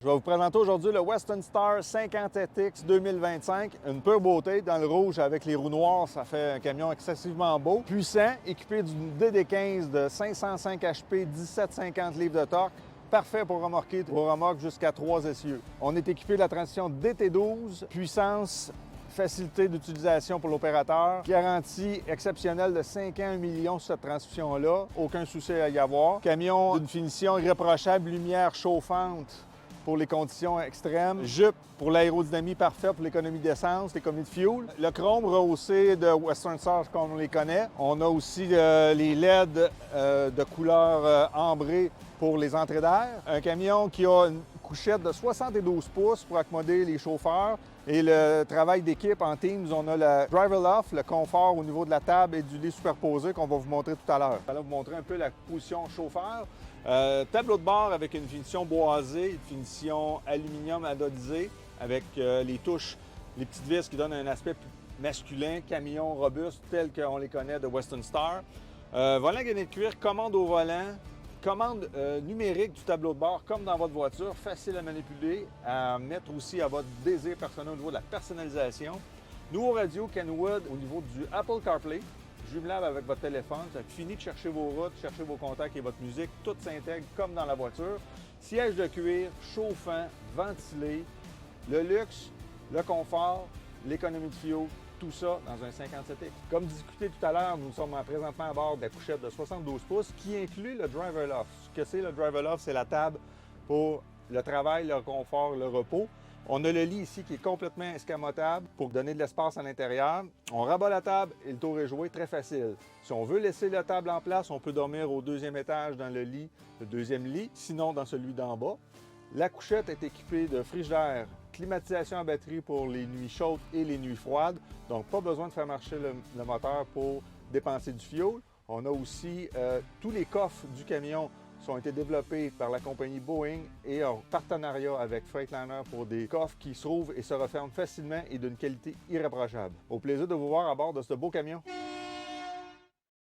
Je vais vous présenter aujourd'hui le Western Star 50TX 2025. Une pure beauté dans le rouge avec les roues noires. Ça fait un camion excessivement beau. Puissant, équipé d'une DD15 de 505 HP, 1750 livres de torque. Parfait pour remorquer vos remorques jusqu'à 3 essieux. On est équipé de la transition DT12, puissance, facilité d'utilisation pour l'opérateur, garantie exceptionnelle de 5 ans, 1 million sur cette transmission-là. Aucun souci à y avoir. Camion d'une finition irréprochable, lumière chauffante pour les conditions extrêmes. Jupe pour l'aérodynamie parfaite pour l'économie d'essence, l'économie de fuel. Le chrome rehaussé de Western Star comme on les connaît. On a aussi les LED de couleur ambrée pour les entrées d'air. Un camion qui a une couchette de 72 pouces pour accommoder les chauffeurs. Et le travail d'équipe en Teams, on a le driver loft, le confort au niveau de la table et du lit superposé qu'on va vous montrer tout à l'heure. Je vais vous montrer un peu la position chauffeur. Tableau de bord avec une finition boisée, une finition aluminium anodisé avec les touches, les petites vis qui donnent un aspect plus masculin, camion robuste tel qu'on les connaît de Western Star. Volant gainé de cuir, commande au volant, commande numérique du tableau de bord comme dans votre voiture, facile à manipuler, à mettre aussi à votre désir personnel au niveau de la personnalisation. Nouveau radio Kenwood au niveau du Apple CarPlay, jumelable avec votre téléphone, ça finit de chercher vos routes, chercher vos contacts et votre musique, tout s'intègre comme dans la voiture. Siège de cuir, chauffant, ventilé, le luxe, le confort, l'économie de fuel, tout ça dans un 57X. Comme discuté tout à l'heure, nous sommes présentement à bord de la couchette de 72 pouces qui inclut le driver loft. Ce que c'est le driver loft, c'est la table pour le travail, le confort, le repos. On a le lit ici qui est complètement escamotable pour donner de l'espace à l'intérieur. On rabat la table et le tour est joué, très facile. Si on veut laisser la table en place, on peut dormir au deuxième étage dans le lit, le deuxième lit, sinon dans celui d'en bas. La couchette est équipée de frigidaire, climatisation à batterie pour les nuits chaudes et les nuits froides. Donc, pas besoin de faire marcher le moteur pour dépenser du fioul. On a aussi tous les coffres du camion ont été développés par la compagnie Boeing et en partenariat avec Freightliner pour des coffres qui s'ouvrent et se referment facilement et d'une qualité irréprochable. Au plaisir de vous voir à bord de ce beau camion.